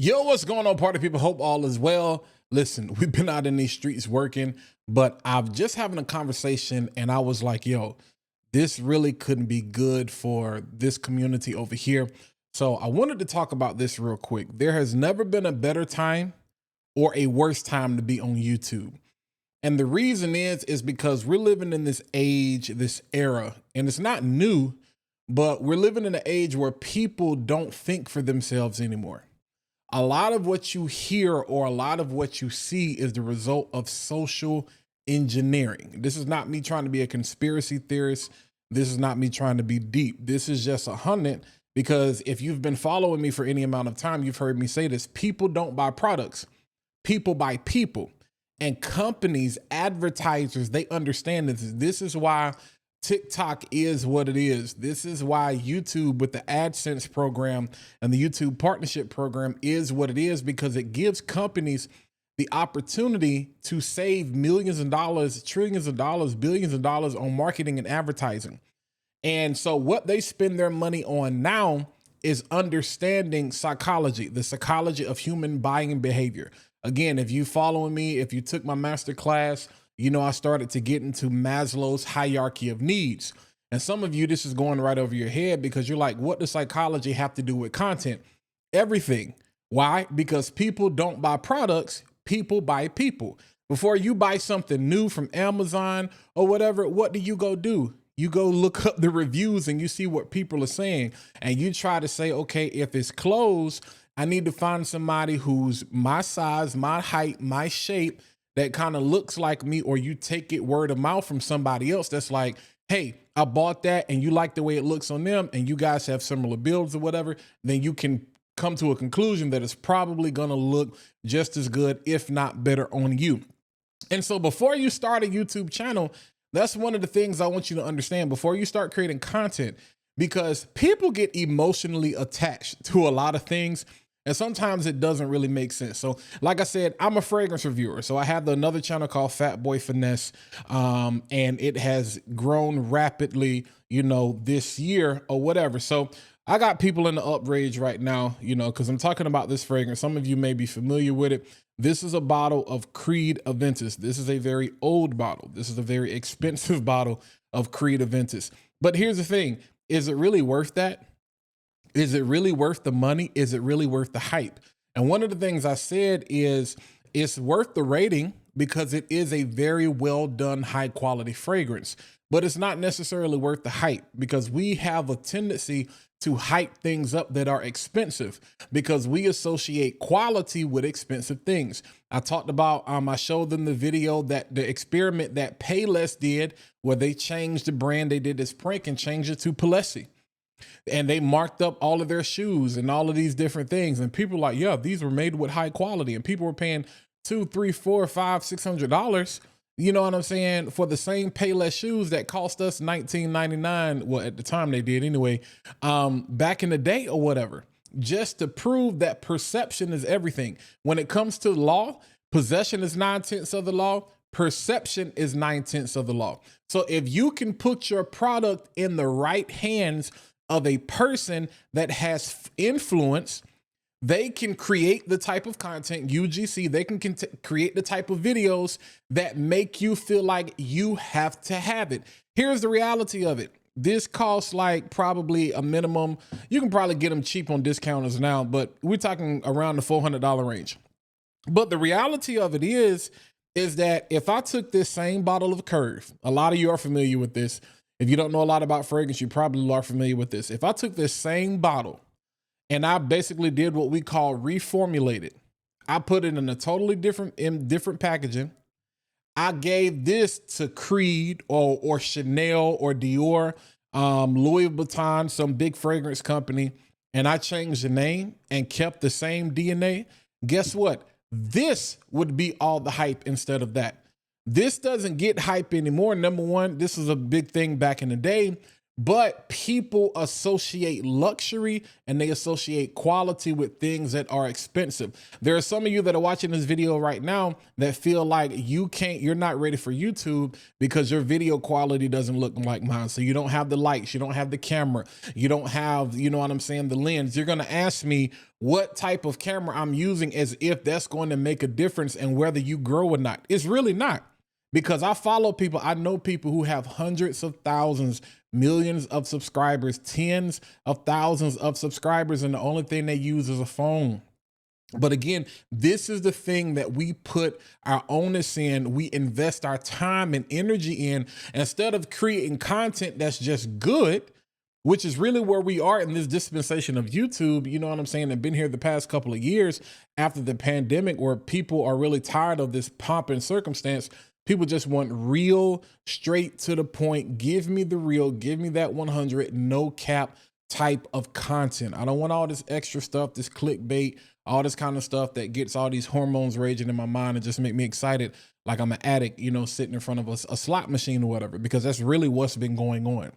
Yo, what's going on, party people? Hope all is well. Listen, we've been out in these streets working, but I'm just having a conversation and I was like, yo, this really couldn't be good for this community over here. So I wanted to talk about this real quick. There has never been a better time or a worse time to be on YouTube. And the reason is because we're living in this age, this era, and it's not new, but we're living in an age where people don't think for themselves anymore. A lot of what you hear or a lot of what you see is the result of social engineering. This is not me trying to be a conspiracy theorist. This is not me trying to be deep. This is just 100 because if you've been following me for any amount of time, you've heard me say this. People don't buy products. People buy people. And companies, advertisers, they understand this. This is why TikTok is what it is. This is why YouTube with the AdSense program and the YouTube partnership program is what it is, because it gives companies the opportunity to save millions of dollars, trillions of dollars, billions of dollars on marketing and advertising. And so what they spend their money on now is understanding psychology, the psychology of human buying behavior. Again, if you following me, if you took my masterclass, you know, I started to get into Maslow's hierarchy of needs. And some of you, this is going right over your head because you're like, what does psychology have to do with content? Everything. Why? Because people don't buy products, people buy people. Before you buy something new from Amazon or whatever, what do? You go look up the reviews and you see what people are saying. And you try to say, okay, if it's clothes, I need to find somebody who's my size, my height, my shape, that kind of looks like me, or you take it word of mouth from somebody else that's like, hey, I bought that and you like the way it looks on them and you guys have similar builds or whatever, then you can come to a conclusion that it's probably going to look just as good, if not better on you. And so before you start a YouTube channel, that's one of the things I want you to understand before you start creating content, because people get emotionally attached to a lot of things. And sometimes it doesn't really make sense. So like I said, I'm a fragrance reviewer. So I have another channel called Fat Boy Finesse. And it has grown rapidly, you know, this year or whatever. So I got people in the outrage right now, you know, because I'm talking about this fragrance. Some of you may be familiar with it. This is a bottle of Creed Aventus. This is a very old bottle. This is a very expensive bottle of Creed Aventus. But here's the thing. Is it really worth that? Is it really worth the money? Is it really worth the hype? And one of the things I said is it's worth the rating because it is a very well done, high quality fragrance, but it's not necessarily worth the hype because we have a tendency to hype things up that are expensive because we associate quality with expensive things. I talked about, I showed them the video that the experiment that Payless did where they changed the brand. They did this prank and changed it to Palessi. And they marked up all of their shoes and all of these different things. And people were like, yeah, these were made with high quality. And people were paying $200, $300, $400, $500, $600. You know what I'm saying? For the same Payless shoes that cost us $19.99. Well, at the time they did anyway, back in the day or whatever, just to prove that perception is everything. When it comes to law, possession is 9/10 of the law. Perception is 9/10 of the law. So if you can put your product in the right hands of a person that has influence, they can create the type of content, UGC, they can create the type of videos that make you feel like you have to have it. Here's the reality of it. This costs like probably a minimum. You can probably get them cheap on discounters now, but we're talking around the $400 range. But the reality of it is that if I took this same bottle of Curve, a lot of you are familiar with this. If you don't know a lot about fragrance, you probably are familiar with this. If I took this same bottle and I basically did what we call reformulated, I put it in a totally different packaging. I gave this to Creed or Chanel or Dior, Louis Vuitton, some big fragrance company, and I changed the name and kept the same DNA. Guess what? This would be all the hype instead of that. This doesn't get hype anymore. Number one, this is a big thing back in the day, But people associate luxury and they associate quality with things that are expensive. There are some of you that are watching this video right now that feel like you're not ready for YouTube because your video quality doesn't look like mine. So you don't have the lights, you don't have the camera, you don't have, you know what I'm saying, the lens. You're going to ask me what type of camera I'm using as if that's going to make a difference in whether you grow or not. It's really not. Because I follow people, I know people who have hundreds of thousands, millions of subscribers, tens of thousands of subscribers, and the only thing they use is a phone. But again, this is the thing that we put our onus in, we invest our time and energy in, instead of creating content that's just good, which is really where we are in this dispensation of YouTube, you know what I'm saying? I've been here the past couple of years after the pandemic, where people are really tired of this pomp and circumstance. People just want real, straight to the point. Give me the real, give me that 100, no cap type of content. I don't want all this extra stuff, this clickbait, all this kind of stuff that gets all these hormones raging in my mind and just make me excited like I'm an addict, you know, sitting in front of a slot machine or whatever, because that's really what's been going on.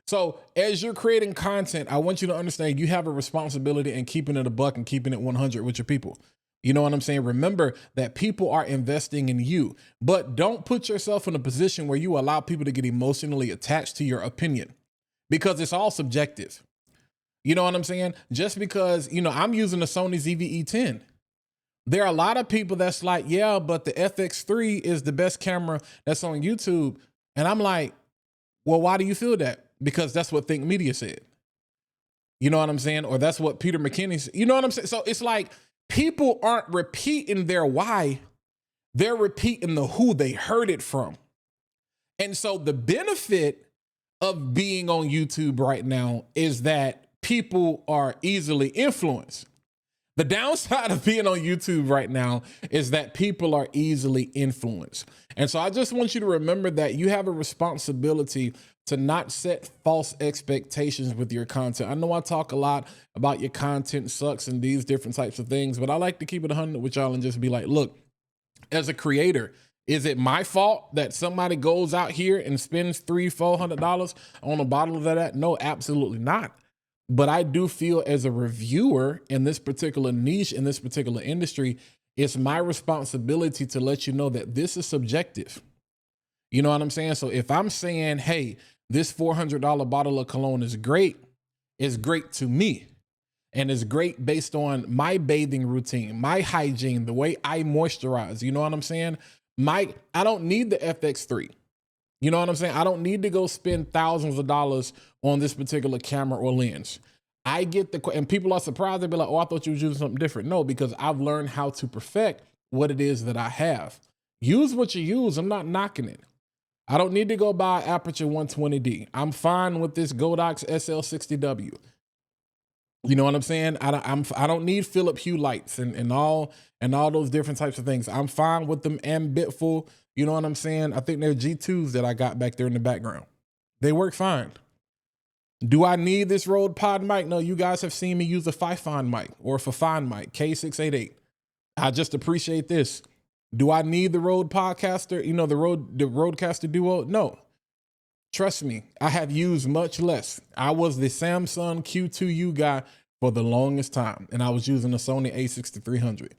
So as you're creating content, I want you to understand you have a responsibility in keeping it a buck and keeping it 100 with your people. You know what I'm saying? Remember that people are investing in you, but don't put yourself in a position where you allow people to get emotionally attached to your opinion, because it's all subjective. You know what I'm saying? Just because, you know, I'm using a Sony ZV-E10. There are a lot of people that's like, yeah, but the FX3 is the best camera that's on YouTube. And I'm like, well, why do you feel that? Because that's what Think Media said. You know what I'm saying? Or that's what Peter McKinney said. You know what I'm saying? So it's like, people aren't repeating their why, they're repeating the who they heard it from. And so the benefit of being on YouTube right now is that people are easily influenced. The downside of being on YouTube right now is that people are easily influenced. And so I just want you to remember that you have a responsibility to not set false expectations with your content. I know I talk a lot about your content sucks and these different types of things, but I like to keep it 100 with y'all and just be like, look, as a creator, is it my fault that somebody goes out here and spends $300-400 on a bottle of that? No, absolutely not. But I do feel as a reviewer in this particular niche, in this particular industry, it's my responsibility to let you know that this is subjective. You know what I'm saying? So if I'm saying, hey, this $400 bottle of cologne is great, it's great to me. And it's great based on my bathing routine, my hygiene, the way I moisturize. You know what I'm saying? I don't need the FX3. You know what I'm saying? I don't need to go spend thousands of dollars on this particular camera or lens. I get and people are surprised. They'll be like, oh, I thought you was using something different. No, because I've learned how to perfect what it is that I have. Use what you use. I'm not knocking it. I don't need to go buy Aperture 120D. I'm fine with this Godox SL60W. You know what I'm saying? I don't need Philip Hue lights and all those different types of things. I'm fine with them ambitful. You know what I'm saying? I think they're G2s that I got back there in the background. They work fine. Do I need this Rode Pod mic? No, you guys have seen me use a Fifine mic or a Fifine mic, K688. I just appreciate this. Do I need the Rode Podcaster? You know, the Rodecaster Duo? No. Trust me, I have used much less. I was the Samsung Q2U guy for the longest time, and I was using a Sony a6300,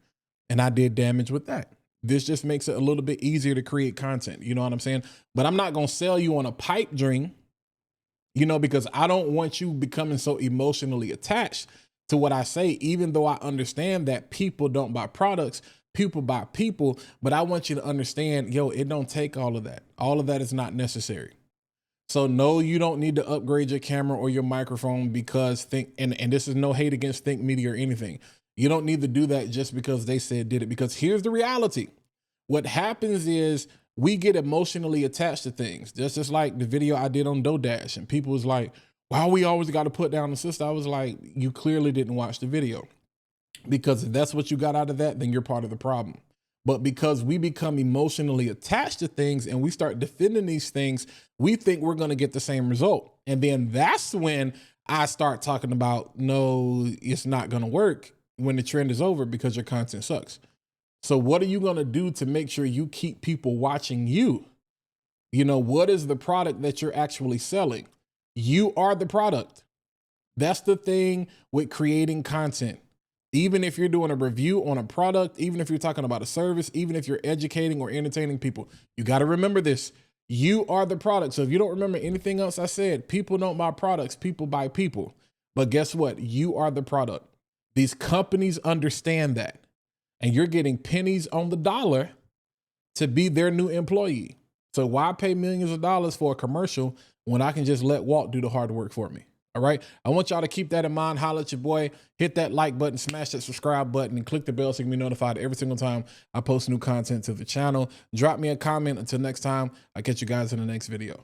and I did damage with that. This just makes it a little bit easier to create content. You know what I'm saying? But I'm not going to sell you on a pipe dream, you know, because I don't want you becoming so emotionally attached to what I say, even though I understand that people don't buy products, people buy people. But I want you to understand, yo, it don't take all of that. All of that is not necessary. So no, you don't need to upgrade your camera or your microphone because and this is no hate against Think Media or anything. You don't need to do that just because they said did it, because here's the reality. What happens is we get emotionally attached to things. Just like the video I did on DoDash, and people was like, why we always got to put down the sister? I was like, you clearly didn't watch the video, because if that's what you got out of that, then you're part of the problem. But because we become emotionally attached to things and we start defending these things, we think we're going to get the same result. And then that's when I start talking about, no, it's not going to work when the trend is over because your content sucks. So what are you going to do to make sure you keep people watching you? You know, what is the product that you're actually selling? You are the product. That's the thing with creating content. Even if you're doing a review on a product, even if you're talking about a service, even if you're educating or entertaining people, you got to remember this. You are the product. So if you don't remember anything else I said, people don't buy products, people buy people. But guess what? You are the product. These companies understand that. And you're getting pennies on the dollar to be their new employee. So why pay millions of dollars for a commercial when I can just let Walt do the hard work for me? All right. I want y'all to keep that in mind. Holla at your boy, hit that like button, smash that subscribe button, and click the bell so you can be notified every single time I post new content to the channel. Drop me a comment. Until next time, I'll catch you guys in the next video.